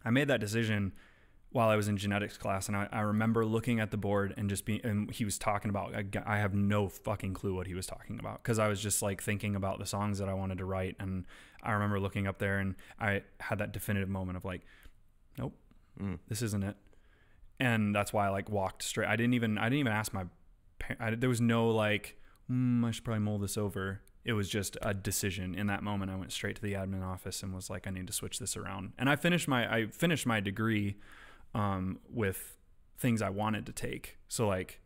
I made that decision while I was in genetics class, and I remember looking at the board and and he was talking about, I have no fucking clue what he was talking about, because I was just like thinking about the songs that I wanted to write. And I remember looking up there and I had that definitive moment of like, nope, this isn't it. And that's why I like walked straight. I didn't even ask my parents. There was no like, I should probably mull this over. It was just a decision in that moment. I went straight to the admin office and was like, I need to switch this around. And I finished my degree with things I wanted to take. So like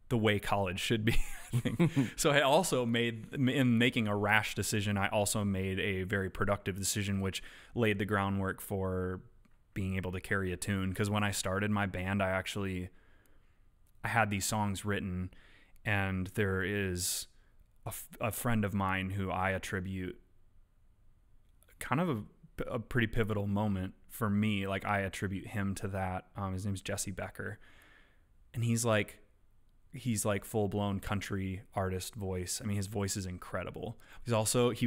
the way college should be, I think. So I also in making a rash decision, I also made a very productive decision, which laid the groundwork for being able to carry a tune. Because when I started my band, I had these songs written, and there is a friend of mine who I attribute kind of a pretty pivotal moment for me. Like I attribute him to that. His name's Jesse Becker, and he's like full blown country artist voice. I mean, his voice is incredible. He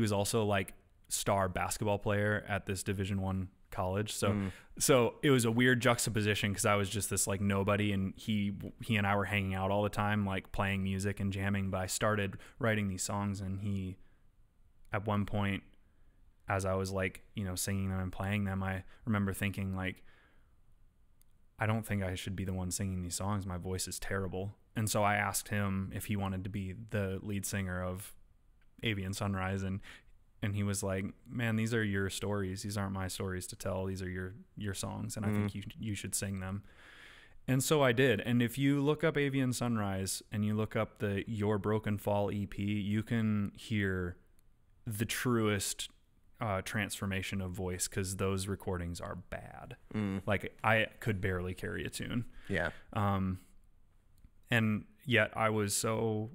was also like star basketball player at this Division I college. So it was a weird juxtaposition, because I was just this like nobody, and he and I were hanging out all the time, like playing music and jamming. But I started writing these songs, and he, at one point, as I was like, singing them and playing them, I remember thinking like, I don't think I should be the one singing these songs. My voice is terrible. And so I asked him if he wanted to be the lead singer of Avian Sunrise, and he was like, man, these are your stories. These aren't my stories to tell. These are your songs, and I think you should sing them. And so I did. And if you look up Avian Sunrise and you look up the Your Broken Fall EP, you can hear the truest transformation of voice, because those recordings are bad. Like I could barely carry a tune. Yeah. And yet I was so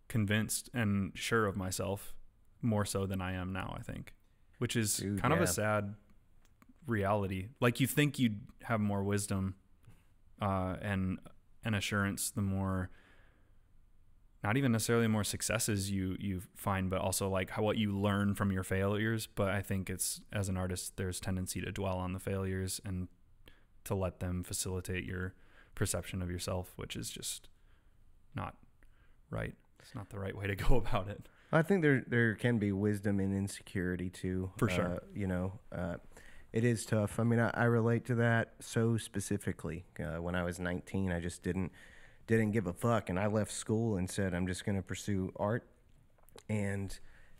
convinced and sure of myself, more so than I am now, I think, which is kind of a sad reality. Like you think you'd have more wisdom and assurance the more, not even necessarily more successes you find, but also like what you learn from your failures. But I think it's, as an artist, there's tendency to dwell on the failures and to let them facilitate your perception of yourself, which is just not right. It's not the right way to go about it. I think there can be wisdom in insecurity too. For sure. It is tough. I mean, I relate to that so specifically. When I was 19, I just didn't give a fuck, and I left school and said, I'm just going to pursue art. And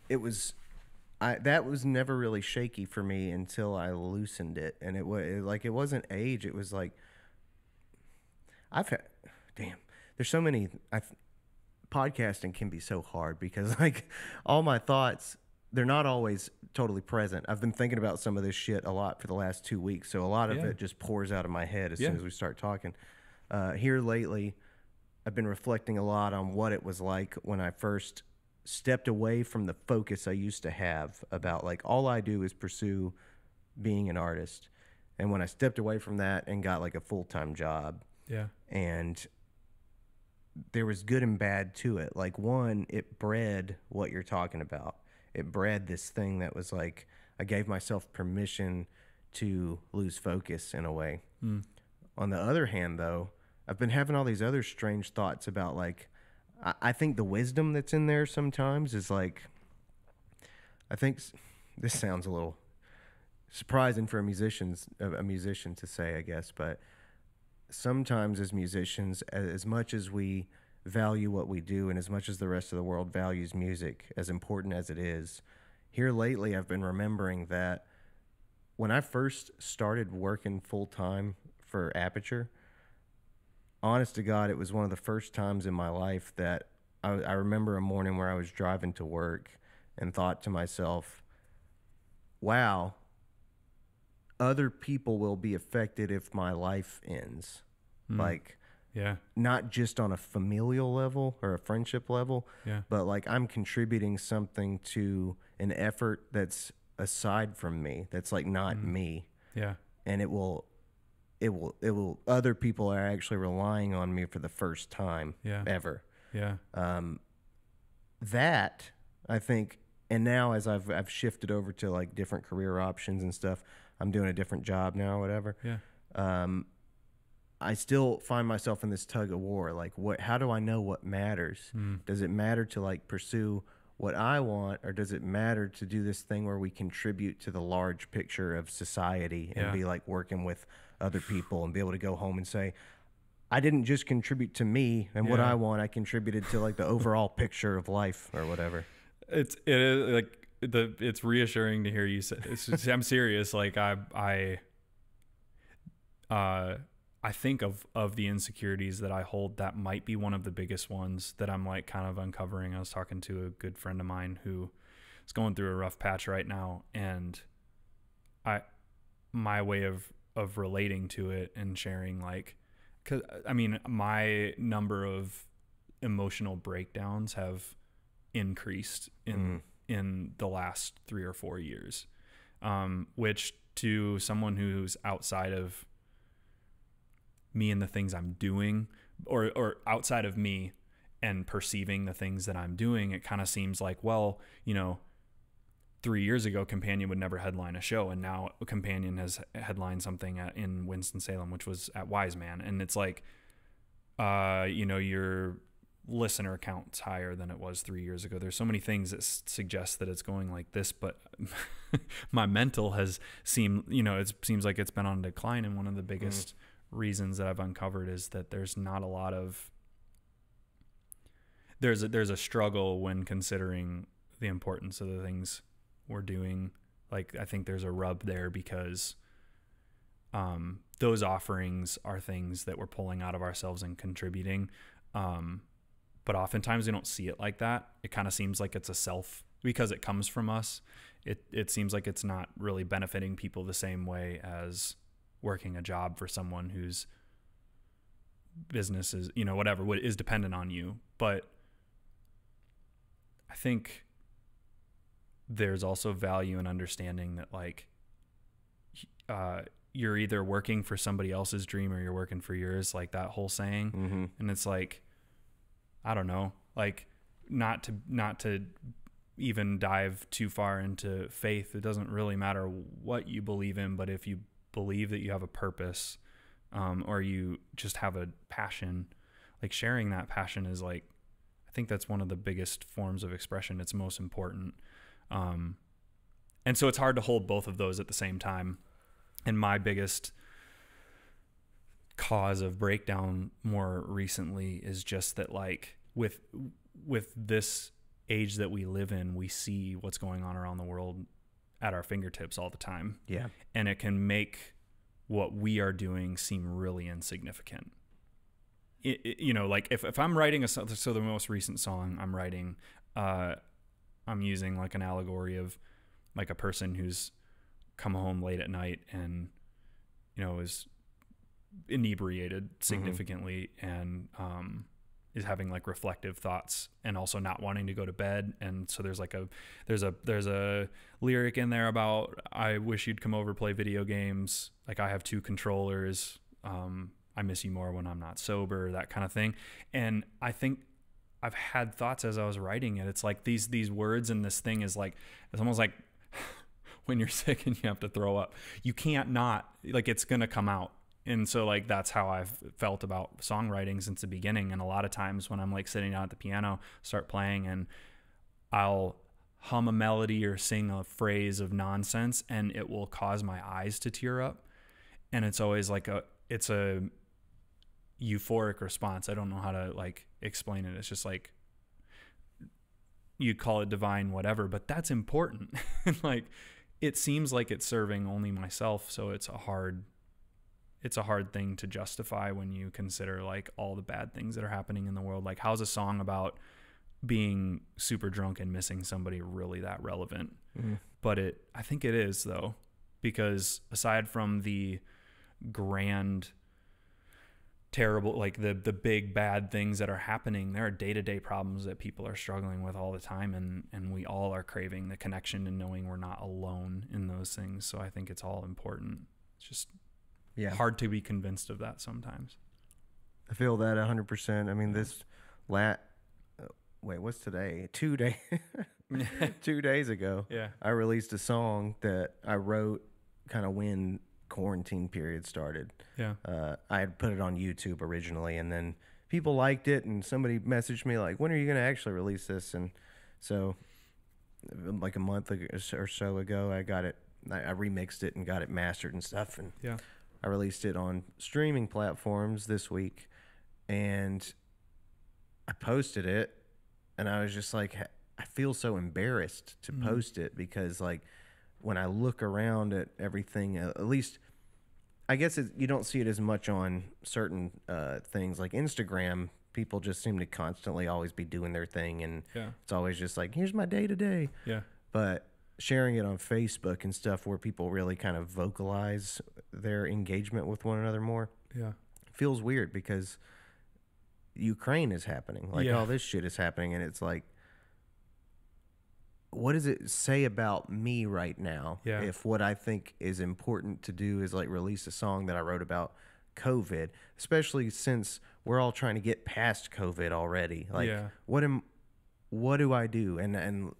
that was never really shaky for me until I loosened it. And it wasn't age. It was like, there's so many, podcasting can be so hard, because like all my thoughts, they're not always totally present. I've been thinking about some of this shit a lot for the last 2 weeks. So a lot of it just pours out of my head as soon as we start talking. Here lately, I've been reflecting a lot on what it was like when I first stepped away from the focus I used to have about like, all I do is pursue being an artist. And when I stepped away from that and got like a full-time job. Yeah. And there was good and bad to it. Like, one, it bred what you're talking about. It bred this thing that was like, I gave myself permission to lose focus in a way. On the other hand, though, I've been having all these other strange thoughts about like, I think the wisdom that's in there sometimes is like, I think this sounds a little surprising for a musician to say, I guess, but sometimes as musicians, as much as we value what we do and as much as the rest of the world values music, as important as it is, here lately I've been remembering that when I first started working full-time for Aperture, honest to God, it was one of the first times in my life that I remember a morning where I was driving to work and thought to myself, wow, other people will be affected if my life ends. Like, not just on a familial level or a friendship level, but like I'm contributing something to an effort that's aside from me, that's like not me. Yeah. And it will, other people are actually relying on me for the first time ever. Yeah. That, I think, and now as I've shifted over to like different career options and stuff, I'm doing a different job now or whatever. Yeah. I still find myself in this tug of war. Like, how do I know what matters? Does it matter to like pursue what I want, or does it matter to do this thing where we contribute to the large picture of society and be like working with other people and be able to go home and say, I didn't just contribute to me and what I want, I contributed to like the overall picture of life or whatever. It is like it's reassuring to hear you say I'm serious. Like I think of the insecurities that I hold, that might be one of the biggest ones that I'm like kind of uncovering. I was talking to a good friend of mine who is going through a rough patch right now, and my way of relating to it and sharing, like, cause I mean, my number of emotional breakdowns have increased in the last 3 or 4 years, which to someone who's outside of me and the things I'm doing, or outside of me and perceiving the things that I'm doing, it kind of seems like, well, 3 years ago Companion would never headline a show, and now Companion has headlined something in Winston-Salem, which was at Wise Man, and it's like, your listener count's higher than it was 3 years ago. There's so many things that suggest that it's going like this, but my mental has seemed, it seems like it's been on decline, and one of the biggest reasons that I've uncovered is that there's not a lot of there's a struggle when considering the importance of the things we're doing. Like, I think there's a rub there because those offerings are things that we're pulling out of ourselves and contributing, but oftentimes we don't see it like that. It kind of seems like it's a self, because it comes from us. It seems like it's not really benefiting people the same way as working a job for someone whose business is, whatever, what is dependent on you. But I think there's also value in understanding that, like, you're either working for somebody else's dream or you're working for yours, like that whole saying. And it's like, I don't know, like, not to even dive too far into faith. It doesn't really matter what you believe in, but if you believe that you have a purpose, or you just have a passion, like, sharing that passion is, like, I think that's one of the biggest forms of expression. It's most important. And so it's hard to hold both of those at the same time. And my biggest cause of breakdown more recently is just that, like, with this age that we live in, we see what's going on around the world at our fingertips all the time. Yeah. And it can make what we are doing seem really insignificant. Like, if I'm writing so the most recent song I'm writing, I'm using like an allegory of like a person who's come home late at night and, is inebriated significantly, and is having like reflective thoughts and also not wanting to go to bed. And so there's a lyric in there about, I wish you'd come over, play video games. Like, I have 2 controllers. I miss you more when I'm not sober, that kind of thing. And I think I've had thoughts as I was writing it. It's like these words and this thing is like, it's almost like when you're sick and you have to throw up, you can't not, like, it's going to come out. And so, like, that's how I've felt about songwriting since the beginning. And a lot of times when I'm like sitting down at the piano, start playing, and I'll hum a melody or sing a phrase of nonsense, and it will cause my eyes to tear up. And it's always like it's a euphoric response. I don't know how to like explain it. It's just like, you call it divine, whatever, but that's important. Like, it seems like it's serving only myself. So it's a hard thing to justify when you consider like all the bad things that are happening in the world. Like, how's a song about being super drunk and missing somebody really that relevant? But I think it is, though, because aside from the grand, terrible, like the big bad things that are happening, there are day-to-day problems that people are struggling with all the time, and we all are craving the connection and knowing we're not alone in those things. So I think it's all important. It's just hard to be convinced of that sometimes. I feel that 100%. I mean, this what's today? 2 days 2 days ago, I released a song that I wrote kind of when quarantine period started. Yeah. I had put it on YouTube originally, and then people liked it, and somebody messaged me like, when are you going to actually release this? And so like a month or so ago, I got it. I remixed it and got it mastered and stuff, and Yeah. I released it on streaming platforms this week, and I posted it, and I was just like, I feel so embarrassed to post it, because like when I look around at everything, at least I guess you don't see it as much on certain things like Instagram. People just seem to constantly always be doing their thing, and it's always just like, here's my day to day. Yeah. But sharing it on Facebook and stuff where people really kind of vocalize their engagement with one another more, feels weird, because Ukraine is happening. Like all this shit is happening, and it's like, what does it say about me right now if what I think is important to do is like release a song that I wrote about COVID, especially since we're all trying to get past COVID already. Like what do I do? And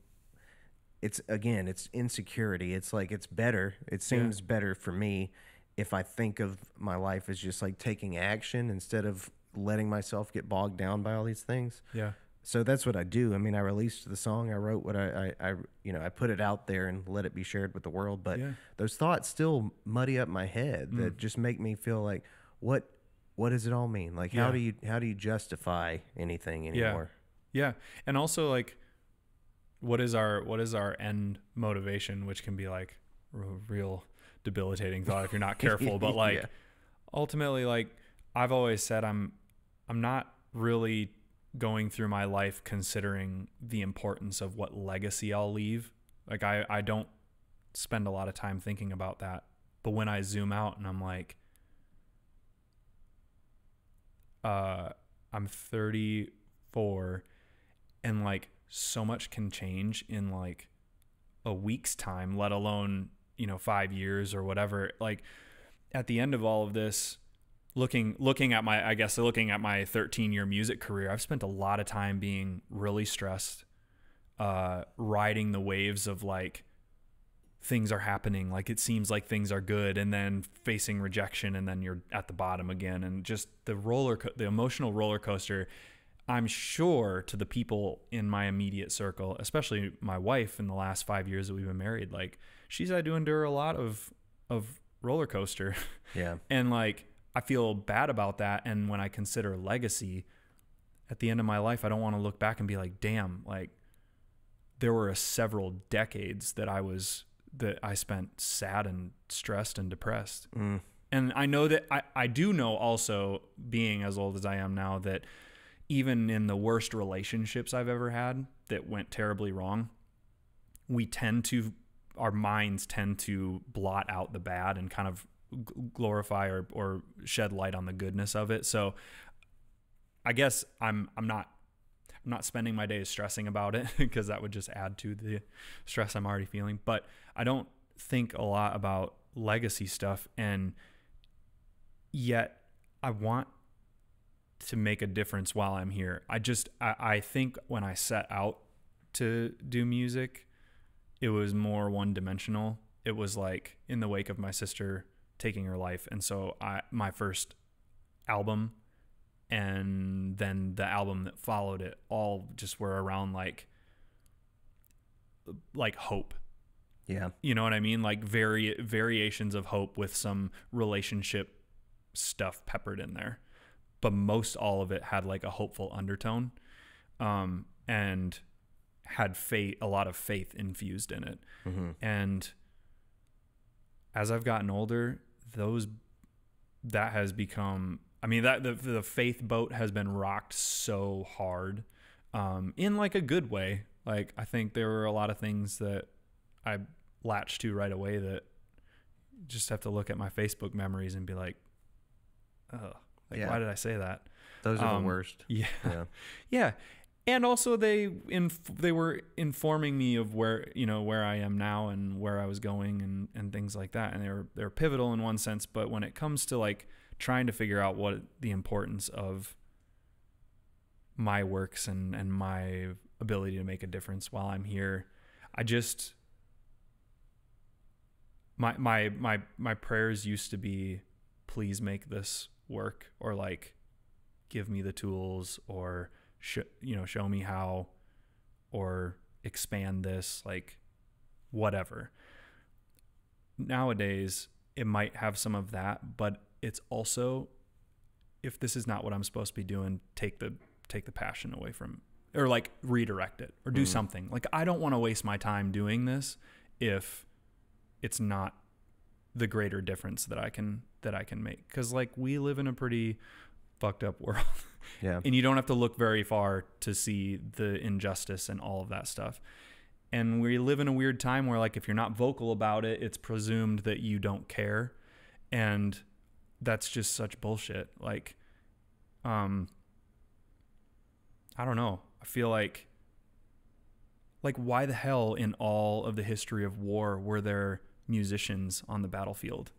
it's, again, it's insecurity. It's like, it's better. It seems better for me if I think of my life as just like taking action instead of letting myself get bogged down by all these things. Yeah. So that's what I do. I mean, I released the song. I wrote what I put it out there and let it be shared with the world. But those thoughts still muddy up my head that just make me feel like, what does it all mean? Like, how do you justify anything anymore? Yeah. And also, like, what is our end motivation, which can be like a real debilitating thought if you're not careful. But like, ultimately, like, I've always said, I'm not really going through my life considering the importance of what legacy I'll leave. Like, I don't spend a lot of time thinking about that. But when I zoom out and I'm like, I'm 34, and like so much can change in like a week's time, let alone, 5 years or whatever. Like, at the end of all of this, looking at my 13-year music career, I've spent a lot of time being really stressed, riding the waves of like, things are happening, like it seems like things are good, and then facing rejection, and then you're at the bottom again, and just the emotional roller coaster. I'm sure to the people in my immediate circle, especially my wife, in the last 5 years that we've been married, like, she's had to endure a lot of roller coaster. Yeah. And like, I feel bad about that. And when I consider legacy at the end of my life, I don't want to look back and be like, damn, like, there were several decades that I spent sad and stressed and depressed. And I know that I do know also, being as old as I am now, that even in the worst relationships I've ever had that went terribly wrong, our minds tend to blot out the bad and kind of glorify or shed light on the goodness of it. So I guess I'm not spending my days stressing about it, because that would just add to the stress I'm already feeling. But I don't think a lot about legacy stuff, and yet I want to make a difference while I'm here. I think when I set out to do music, it was more one-dimensional. It was like in the wake of my sister taking her life. And so my first album and then the album that followed it all just were around like hope. Yeah. You know what I mean? Like variations of hope with some relationship stuff peppered in there. But most all of it had like a hopeful undertone, and had a lot of faith infused in it. Mm-hmm. And as I've gotten older, that has become, I mean, that the faith boat has been rocked so hard, in like a good way. Like, I think there were a lot of things that I latched to right away that just have to look at my Facebook memories and be like, oh, like, why did I say that? Those are the worst. Yeah. Yeah. And also they were informing me of where I am now and where I was going and things like that. And they were pivotal in one sense, but when it comes to like trying to figure out what the importance of my works and my ability to make a difference while I'm here, my prayers used to be, please make this work, or like give me the tools, or show me how, or expand this, like whatever. Nowadays it might have some of that, but it's also, if this is not what I'm supposed to be doing, take the passion away from, or like redirect it, or do something. Like, I don't want to waste my time doing this if it's not the greater difference that I can make. Cause like, we live in a pretty fucked up world. Yeah. And you don't have to look very far to see the injustice and all of that stuff. And we live in a weird time where, like, if you're not vocal about it, it's presumed that you don't care. And that's just such bullshit. Like, I don't know. I feel like why the hell in all of the history of war were there musicians on the battlefield?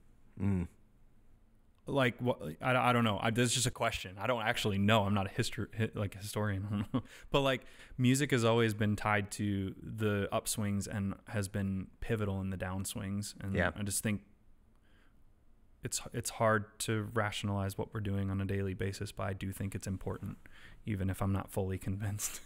Like, what? I don't know. This is just a question. I don't actually know. I'm not a historian. I don't know. But like, music has always been tied to the upswings and has been pivotal in the downswings. And yeah. I just think it's hard to rationalize what we're doing on a daily basis, but I do think it's important, even if I'm not fully convinced.